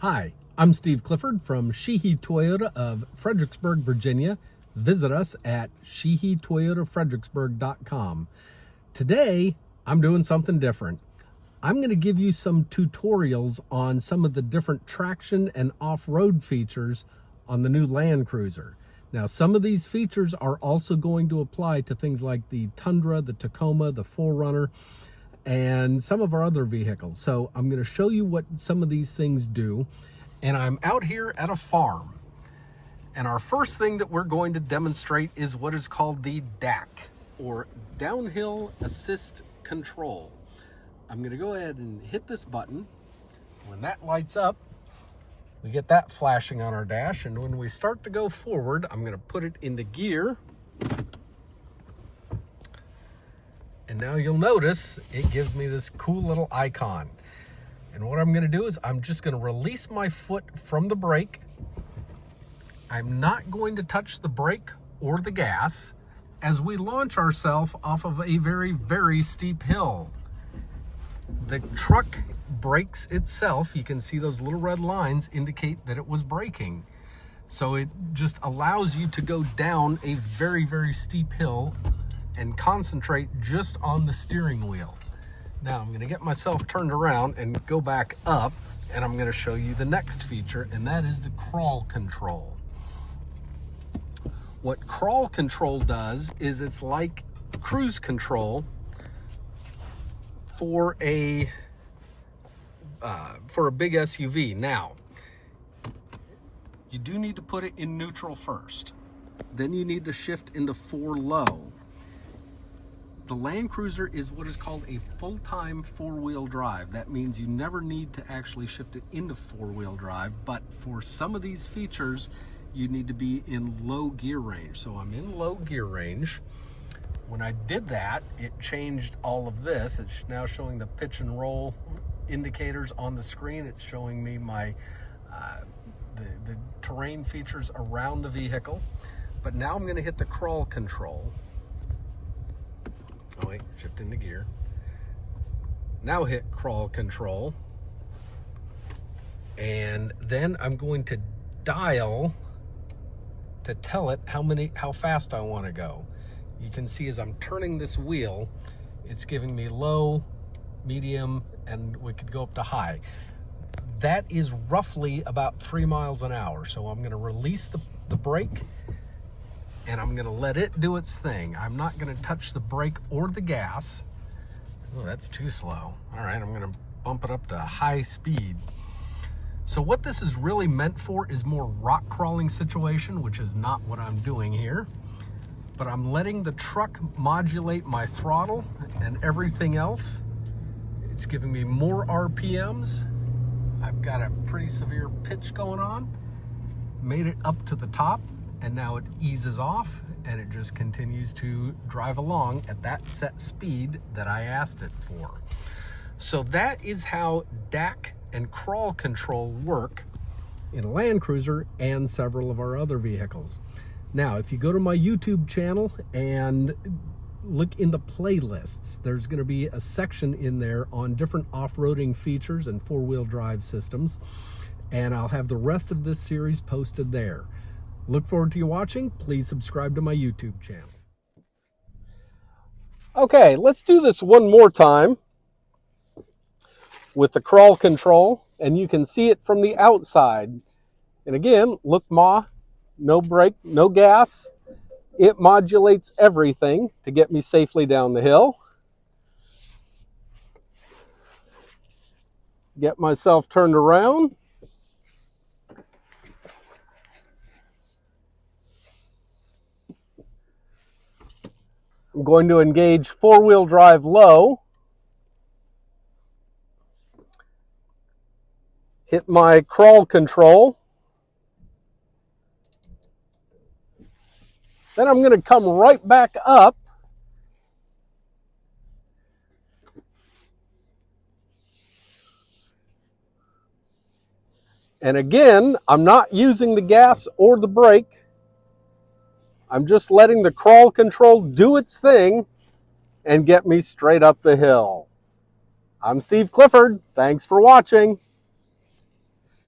Hi, I'm Steve Clifford from Sheehy Toyota of Fredericksburg, Virginia. Visit us at sheehytoyotafredericksburg.com. Today, I'm doing something different. I'm going to give you some tutorials on some of the different traction and off-road features on the new Land Cruiser. Now, some of these features are also going to apply to things like the Tundra, the Taoma, the 4Runner, and some of our other vehicles. So I'm going to show you what some of these things do. And I'm out here at a farm. And our first thing that we're going to demonstrate is what is called the DAC, or Downhill Assist Control. I'm going to go ahead and hit this button. When that lights up, we get that flashing on our dash. And when we start to go forward, I'm going to put it into gear. And now you'll notice it gives me this cool little icon. And what I'm going to do is I'm just going to release my foot from the brake. I'm not going to touch the brake or the gas as we launch ourselves off of a very, very steep hill. The truck brakes itself. You can see those little red lines indicate that it was braking. So it just allows you to go down a very, very steep hill and concentrate just on the steering wheel. Now I'm going to get myself turned around and go back up, and I'm going to show you the next feature, and that is the crawl control. What crawl control does is it's like cruise control for a big SUV. Now, you do need to put it in neutral first. Then you need to shift into 4 low. The Land Cruiser is what is called a full-time 4-wheel drive. That means you never need to actually shift it into 4-wheel drive, but for some of these features, you need to be in low gear range. So I'm in low gear range. When I did that, it changed all of this. It's now showing the pitch and roll indicators on the screen. It's showing me my the terrain features around the vehicle. But now I'm going to hit the crawl control. Oh wait, shift into gear. Now hit crawl control. And then I'm going to dial to tell it how fast I want to go. You can see as I'm turning this wheel, it's giving me low, medium, and we could go up to high. That is roughly about 3 miles an hour. So I'm going to release the brake, and I'm going to let it do its thing. I'm not going to touch the brake or the gas. Oh, that's too slow. All right, I'm going to bump it up to high speed. So what this is really meant for is more rock crawling situation, which is not what I'm doing here. But I'm letting the truck modulate my throttle and everything else. It's giving me more RPMs. I've got a pretty severe pitch going on. Made it up to the top, and now it eases off, and it just continues to drive along at that set speed that I asked it for. So that is how DAC and crawl control work in a Land Cruiser and several of our other vehicles. Now, if you go to my YouTube channel and look in the playlists, there's going to be a section in there on different off-roading features and 4-wheel drive systems, and I'll have the rest of this series posted there. Look forward to you watching. Please subscribe to my YouTube channel. Okay, let's do this one more time with the crawl control, and you can see it from the outside. And again, look, no brake, no gas. It modulates everything to get me safely down the hill. Get myself turned around. I'm going to engage 4-wheel drive low. Hit my crawl control. Then I'm going to come right back up. And again, I'm not using the gas or the brake. I'm just letting the crawl control do its thing and get me straight up the hill. I'm Steve Clifford. Thanks for watching.